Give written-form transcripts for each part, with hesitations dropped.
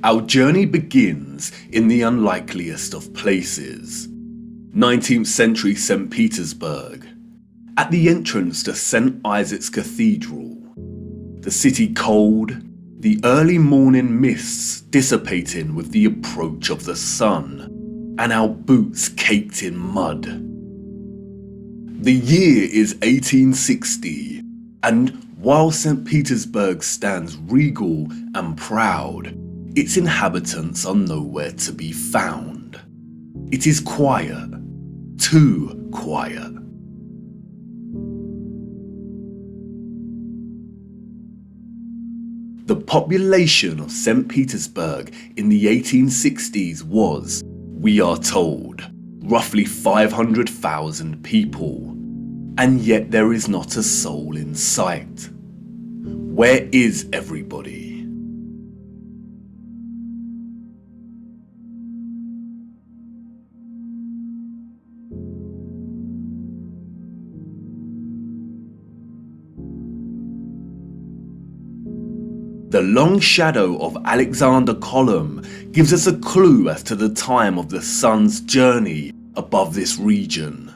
Our journey begins in the unlikeliest of places, 19th century St. Petersburg, at the entrance to St. Isaac's Cathedral. The city cold, the early morning mists dissipating with the approach of the sun, and our boots caked in mud. The year is 1860, and while St. Petersburg stands regal and proud, its inhabitants are nowhere to be found. It is quiet, too quiet. The population of St. Petersburg in the 1860s was, we are told, roughly 500,000 people, and yet there is not a soul in sight. Where is everybody? The long shadow of Alexander Column gives us a clue as to the time of the sun's journey above this region.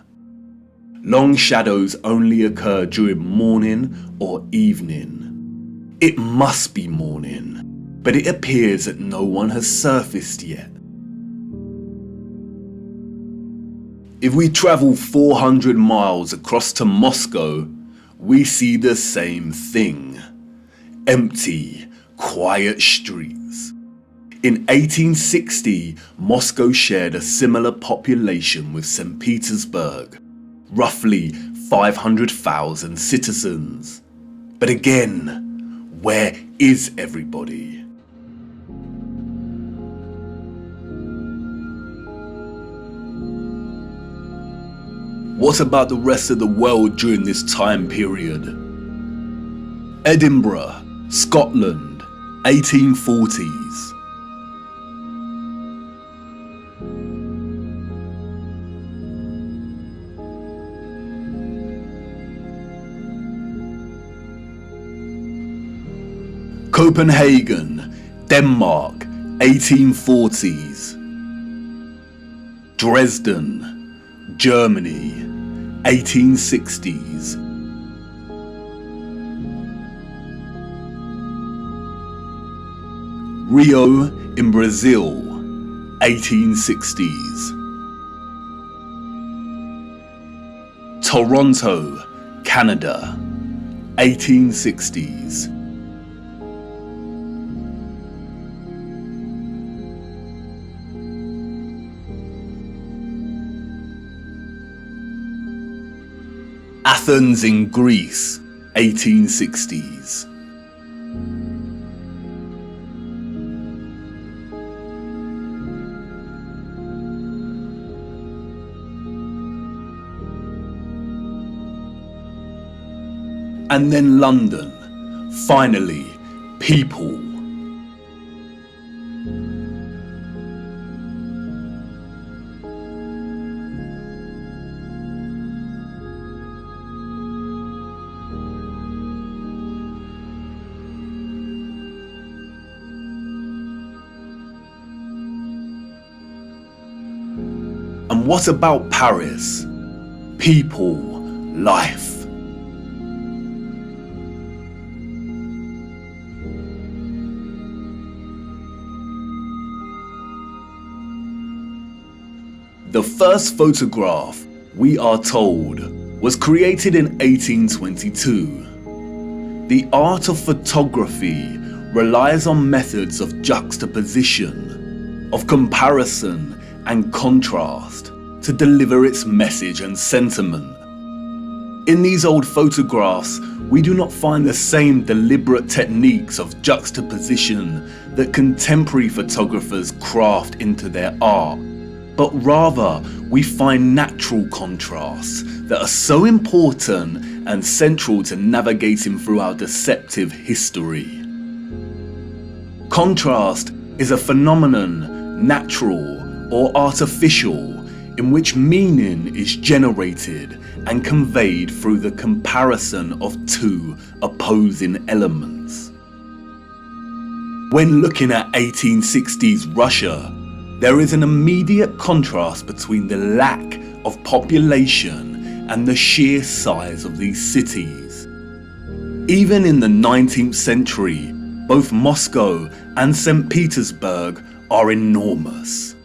Long shadows only occur during morning or evening. It must be morning, but it appears that no one has surfaced yet. If we travel 400 miles across to Moscow, we see the same thing. Empty, quiet streets. In 1860, Moscow shared a similar population with St. Petersburg, roughly 500,000 citizens. But again, where is everybody? What about the rest of the world during this time period? Edinburgh, Scotland, 1840s. Copenhagen, Denmark, 1840s. Dresden, Germany, 1860s. Rio in Brazil, 1860s. Toronto, Canada, 1860s. Athens in Greece, 1860s. And then London, finally, people. And what about Paris? People, life. The first photograph, we are told, was created in 1822. The art of photography relies on methods of juxtaposition, of comparison and contrast to deliver its message and sentiment. In these old photographs, we do not find the same deliberate techniques of juxtaposition that contemporary photographers craft into their art, but rather we find natural contrasts that are so important and central to navigating through our deceptive history. Contrast is a phenomenon, natural or artificial, in which meaning is generated and conveyed through the comparison of two opposing elements. When looking at 1860s Russia, there is an immediate contrast between the lack of population and the sheer size of these cities. Even in the 19th century, both Moscow and St. Petersburg are enormous.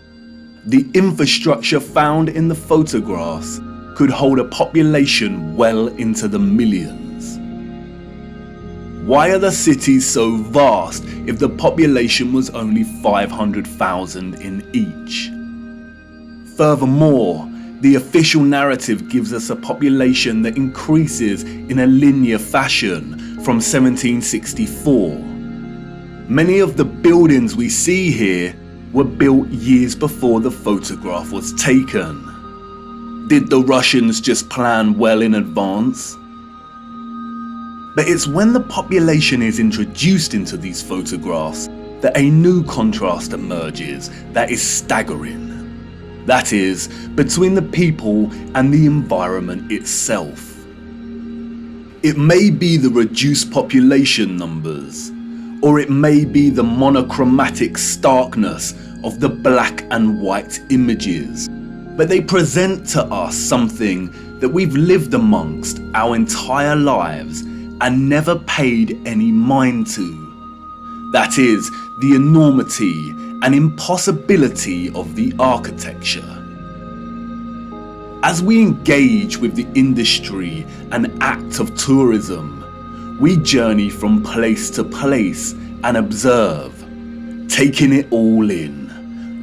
The infrastructure found in the photographs could hold a population well into the millions. Why are the cities so vast if the population was only 500,000 in each? Furthermore, the official narrative gives us a population that increases in a linear fashion from 1764. Many of the buildings we see here were built years before the photograph was taken. Did the Russians just plan well in advance? But it's when the population is introduced into these photographs that a new contrast emerges that is staggering. That is, between the people and the environment itself. It may be the reduced population numbers, or it may be the monochromatic starkness of the black and white images, but they present to us something that we've lived amongst our entire lives and never paid any mind to. That is, the enormity and impossibility of the architecture. As we engage with the industry and act of tourism, we journey from place to place and observe, taking it all in,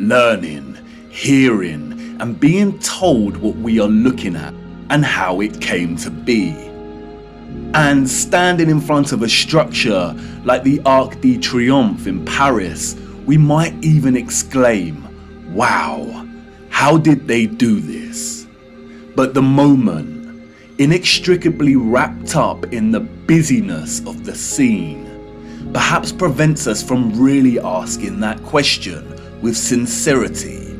learning, hearing, and being told what we are looking at and how it came to be. And standing in front of a structure like the Arc de Triomphe in Paris, we might even exclaim, "Wow, how did they do this?" But the moment, inextricably wrapped up in the busyness of the scene, perhaps prevents us from really asking that question with sincerity.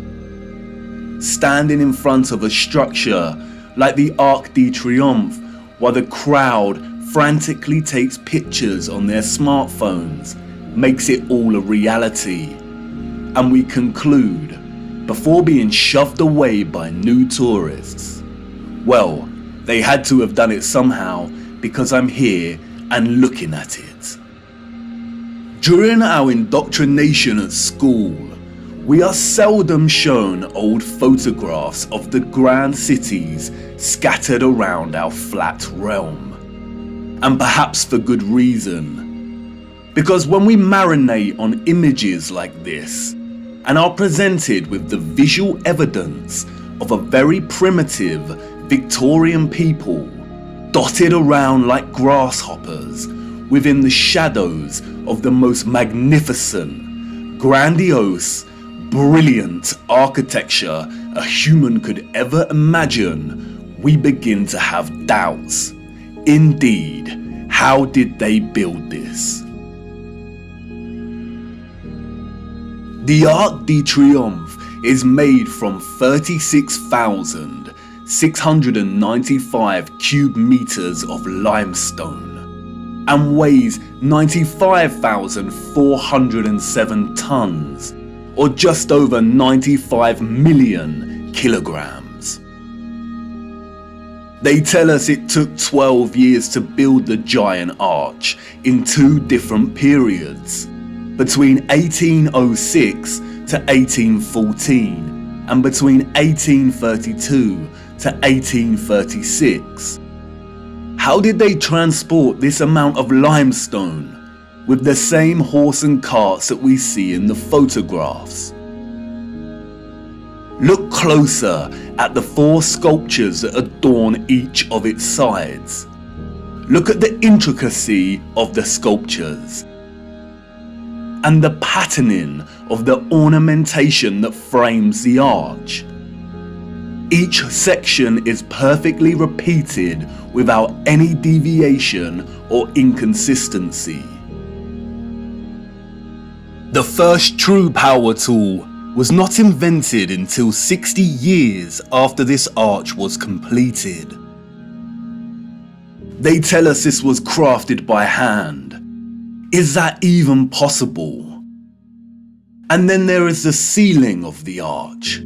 Standing in front of a structure like the Arc de Triomphe while the crowd frantically takes pictures on their smartphones makes it all a reality, and we conclude, before being shoved away by new tourists, well, they had to have done it somehow because I'm here and looking at it. During our indoctrination at school, we are seldom shown old photographs of the grand cities scattered around our flat realm. And perhaps for good reason. Because when we marinate on images like this and are presented with the visual evidence of a very primitive Victorian people dotted around like grasshoppers within the shadows of the most magnificent, grandiose, brilliant architecture a human could ever imagine, we begin to have doubts. Indeed, how did they build this? The Arc de Triomphe is made from 36,695 cube meters of limestone and weighs 95,407 tons, or just over 95 million kilograms. They tell us it took 12 years to build the giant arch in two different periods, between 1806 to 1814 and between 1832 to 1836. How did they transport this amount of limestone with the same horse and carts that we see in the photographs? Look closer at the four sculptures that adorn each of its sides. Look at the intricacy of the sculptures and the patterning of the ornamentation that frames the arch. Each section is perfectly repeated without any deviation or inconsistency. The first true power tool was not invented until 60 years after this arch was completed. They tell us this was crafted by hand. Is that even possible? And then there is the ceiling of the arch.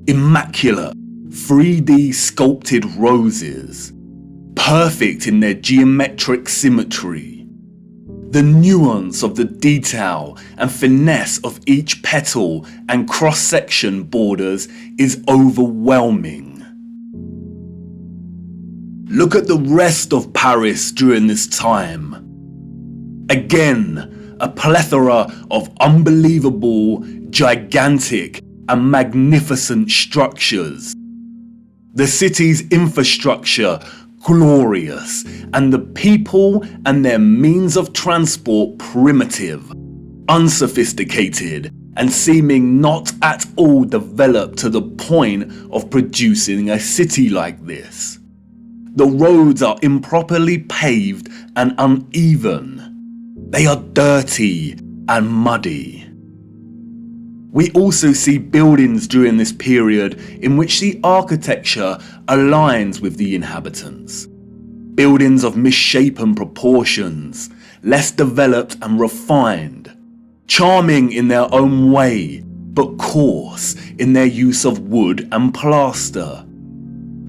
Immaculate, 3D sculpted roses, perfect in their geometric symmetry. The nuance of the detail and finesse of each petal and cross-section borders is overwhelming. Look at the rest of Paris during this time. Again, a plethora of unbelievable, gigantic and magnificent structures. The city's infrastructure glorious, and the people and their means of transport primitive, unsophisticated, and seeming not at all developed to the point of producing a city like this. The roads are improperly paved and uneven. They are dirty and muddy. We also see buildings during this period in which the architecture aligns with the inhabitants. Buildings of misshapen proportions, less developed and refined, charming in their own way, but coarse in their use of wood and plaster.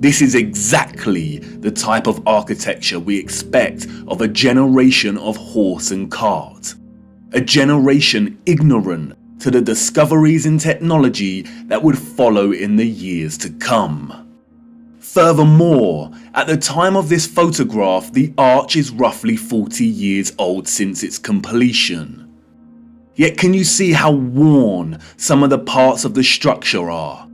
This is exactly the type of architecture we expect of a generation of horse and cart. A generation ignorant to the discoveries in technology that would follow in the years to come. Furthermore, at the time of this photograph, the arch is roughly 40 years old since its completion. Yet can you see how worn some of the parts of the structure are?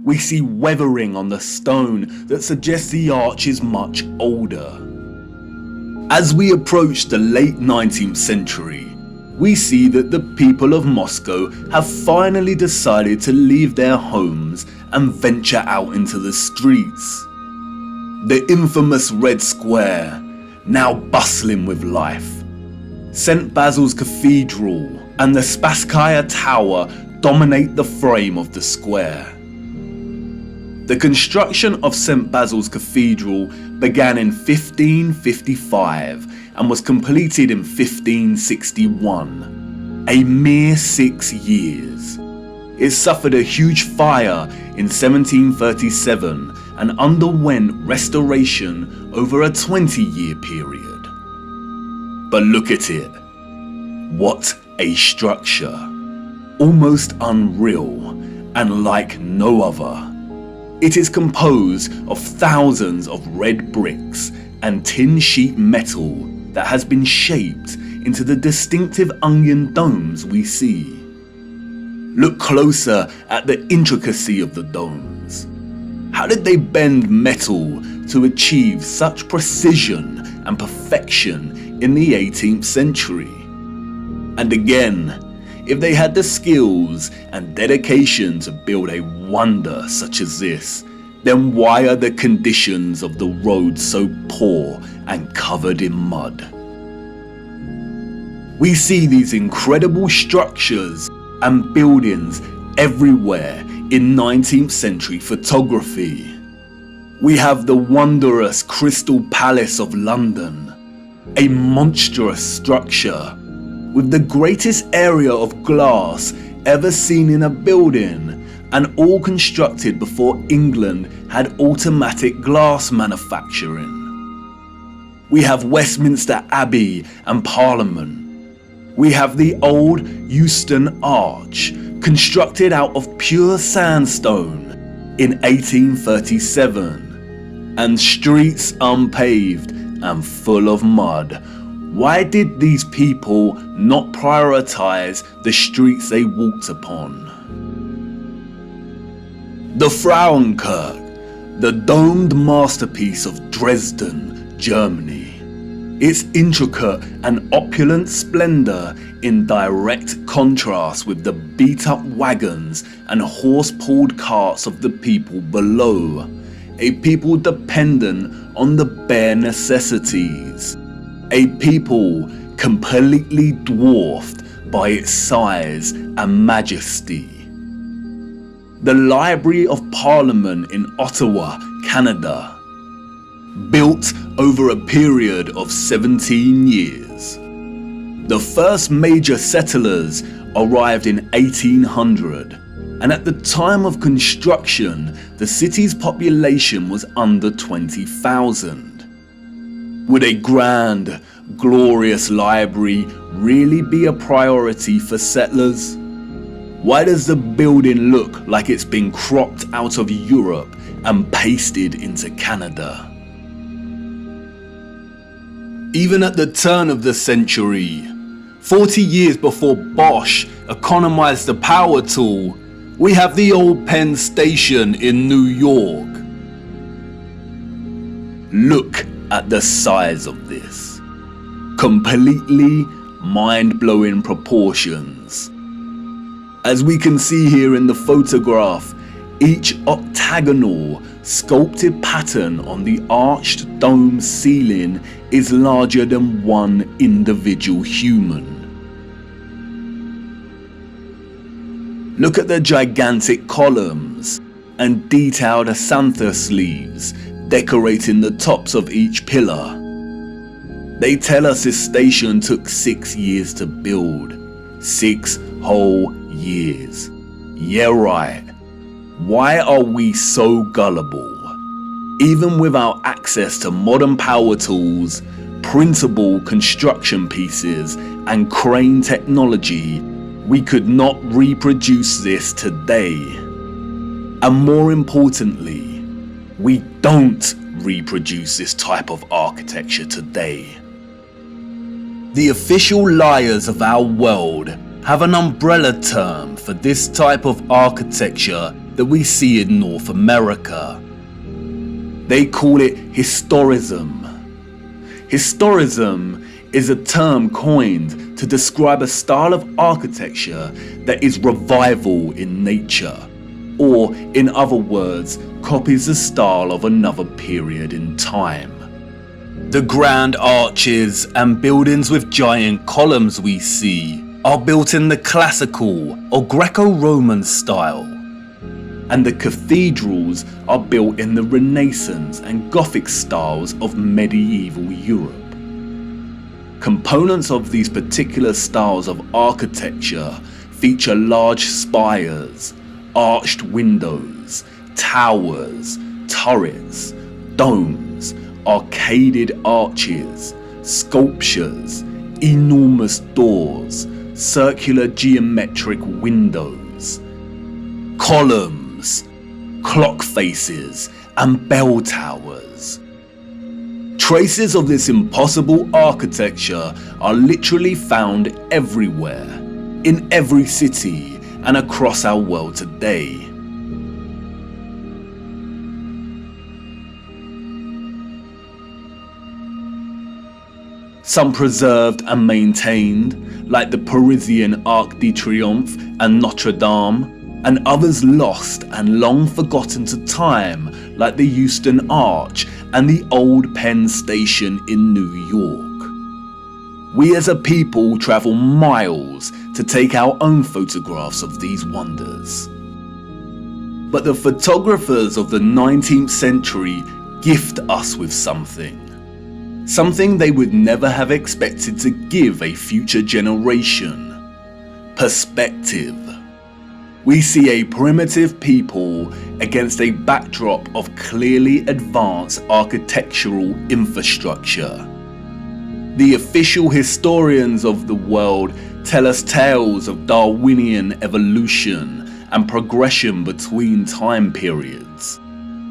We see weathering on the stone that suggests the arch is much older. As we approach the late 19th century, we see that the people of Moscow have finally decided to leave their homes and venture out into the streets. The infamous Red Square, now bustling with life. St. Basil's Cathedral and the Spasskaya Tower dominate the frame of the square. The construction of St. Basil's Cathedral began in 1555 and was completed in 1561, a mere 6 years. It suffered a huge fire in 1737 and underwent restoration over a 20-year period. But look at it. What a structure. Almost unreal and like no other. It is composed of thousands of red bricks and tin sheet metal that has been shaped into the distinctive onion domes we see. Look closer at the intricacy of the domes. How did they bend metal to achieve such precision and perfection in the 18th century? And again, if they had the skills and dedication to build a wonder such as this, then why are the conditions of the road so poor and covered in mud? We see these incredible structures and buildings everywhere in 19th century photography. We have the wondrous Crystal Palace of London, a monstrous structure with the greatest area of glass ever seen in a building, and all constructed before England had automatic glass manufacturing. We have Westminster Abbey and Parliament. We have the old Euston Arch, constructed out of pure sandstone in 1837, and streets unpaved and full of mud. Why did these people not prioritize the streets they walked upon? The Frauenkirche, the domed masterpiece of Dresden, Germany. Its intricate and opulent splendor in direct contrast with the beat-up wagons and horse-pulled carts of the people below, a people dependent on the bare necessities. A people completely dwarfed by its size and majesty. The Library of Parliament in Ottawa, Canada, built over a period of 17 years. The first major settlers arrived in 1800, and at the time of construction, the city's population was under 20,000. Would a grand, glorious library really be a priority for settlers? Why does the building look like it's been cropped out of Europe and pasted into Canada? Even at the turn of the century, 40 years before Bosch economized the power tool, we have the old Penn Station in New York. Look at the size of this. Completely mind-blowing proportions. As we can see here in the photograph, each octagonal, sculpted pattern on the arched dome ceiling is larger than one individual human. Look at the gigantic columns and detailed acanthus leaves decorating the tops of each pillar. They tell us this station took 6 years to build. 6 whole years. Yeah, right. Why are we so gullible? Even without access to modern power tools, printable construction pieces, and crane technology, we could not reproduce this today. And more importantly, we don't reproduce this type of architecture today. The official liars of our world have an umbrella term for this type of architecture that we see in North America. They call it historism. Historism is a term coined to describe a style of architecture that is revival in nature, or in other words, copies the style of another period in time. The grand arches and buildings with giant columns we see are built in the classical or Greco-Roman style, and the cathedrals are built in the Renaissance and Gothic styles of medieval Europe. Components of these particular styles of architecture feature large spires, arched windows, towers, turrets, domes, arcaded arches, sculptures, enormous doors, circular geometric windows, columns, clock faces, and bell towers. Traces of this impossible architecture are literally found everywhere, in every city and across our world today. Some preserved and maintained, like the Parisian Arc de Triomphe and Notre Dame, and others lost and long forgotten to time, like the Euston Arch and the old Penn Station in New York. We as a people travel miles to take our own photographs of these wonders. But the photographers of the 19th century gift us with something they would never have expected to give a future generation: perspective. We see a primitive people against a backdrop of clearly advanced architectural infrastructure. The official historians of the world tell us tales of Darwinian evolution and progression between time periods.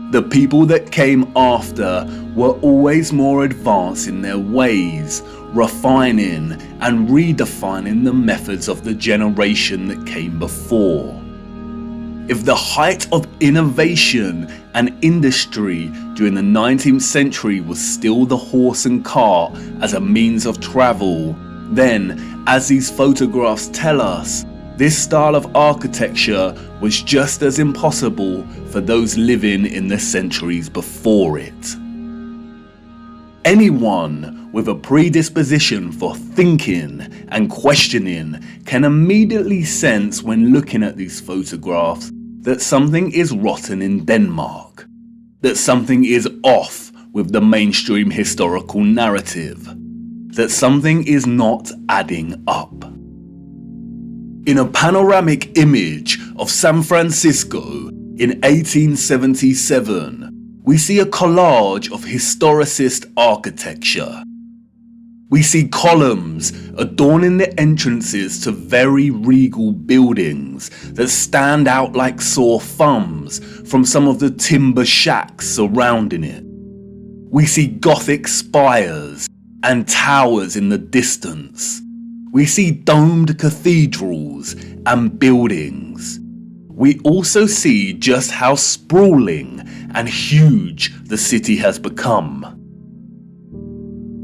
The people that came after were always more advanced in their ways, refining and redefining the methods of the generation that came before. If the height of innovation and industry during the 19th century was still the horse and cart as a means of travel, then, as these photographs tell us, this style of architecture was just as impossible for those living in the centuries before it. Anyone with a predisposition for thinking and questioning can immediately sense when looking at these photographs that something is rotten in Denmark, that something is off with the mainstream historical narrative, that something is not adding up. In a panoramic image of San Francisco in 1877, we see a collage of historicist architecture. We see columns adorning the entrances to very regal buildings that stand out like sore thumbs from some of the timber shacks surrounding it. We see Gothic spires and towers in the distance. We see domed cathedrals and buildings. We also see just how sprawling and huge the city has become.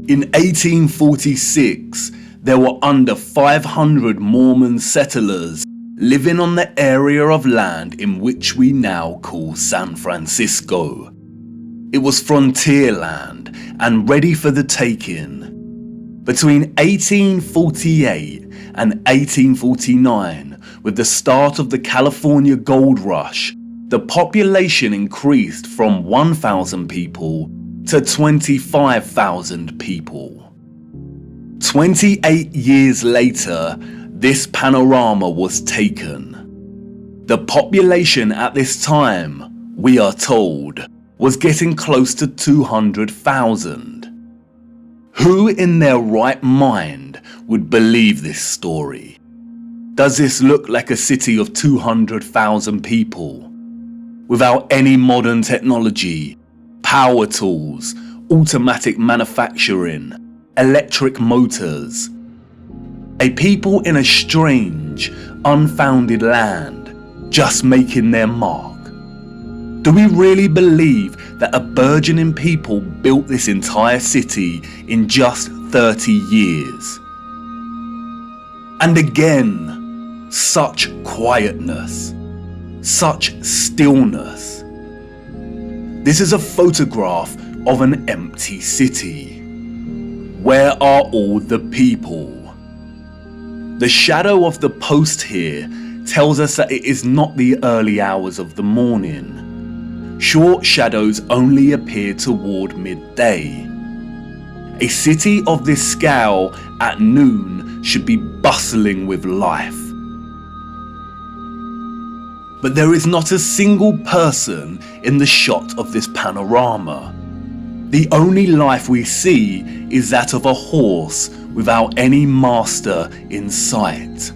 In 1846, there were under 500 Mormon settlers living on the area of land in which we now call San Francisco. It was frontier land and ready for the taking. Between 1848 and 1849, with the start of the California Gold Rush, the population increased from 1,000 people to 25,000 people. 28 years later, this panorama was taken. The population at this time, we are told, was getting close to 200,000. Who in their right mind would believe this story? Does this look like a city of 200,000 people? Without any modern technology, power tools, automatic manufacturing, electric motors. A people in a strange, unfounded land, just making their mark. Do we really believe that a burgeoning people built this entire city in just 30 years? And again, such quietness, such stillness. This is a photograph of an empty city. Where are all the people? The shadow of the post here tells us that it is not the early hours of the morning. Short shadows only appear toward midday. A city of this scale at noon should be bustling with life. But there is not a single person in the shot of this panorama. The only life we see is that of a horse without any master in sight.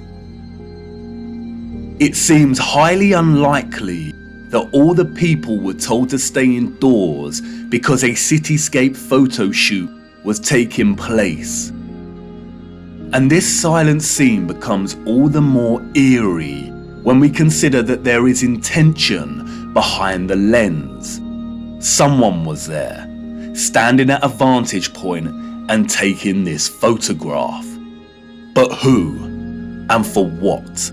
It seems highly unlikely that all the people were told to stay indoors because a cityscape photo shoot was taking place. And this silent scene becomes all the more eerie when we consider that there is intention behind the lens. Someone was there, standing at a vantage point and taking this photograph. But who? And for what?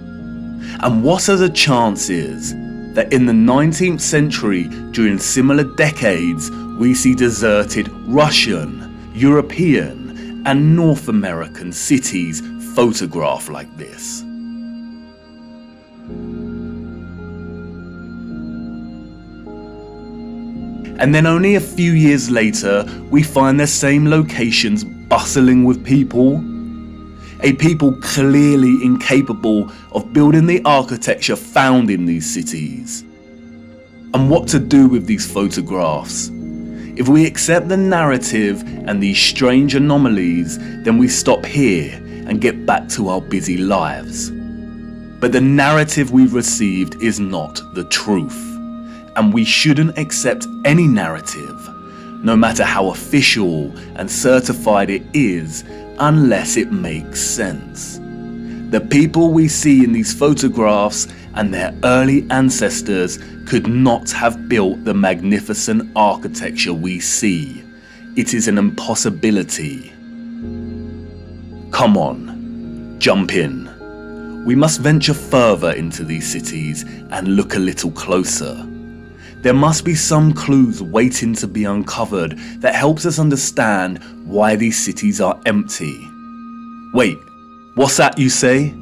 And what are the chances that in the 19th century, during similar decades, we see deserted Russian, European, and North American cities photographed like this? And then only a few years later, we find the same locations bustling with people. A people clearly incapable of building the architecture found in these cities. And what to do with these photographs? If we accept the narrative and these strange anomalies, then we stop here and get back to our busy lives. But the narrative we've received is not the truth. And we shouldn't accept any narrative, no matter how official and certified it is, unless it makes sense. The people we see in these photographs and their early ancestors could not have built the magnificent architecture we see. It is an impossibility. Come on, jump in. We must venture further into these cities and look a little closer. There must be some clues waiting to be uncovered that helps us understand why these cities are empty. Wait, what's that you say?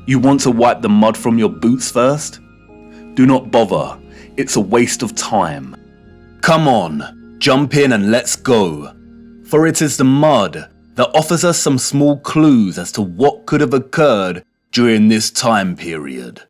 You want to wipe the mud from your boots first? Do not bother, it's a waste of time. Come on, jump in and let's go. For it is the mud that offers us some small clues as to what could have occurred during this time period.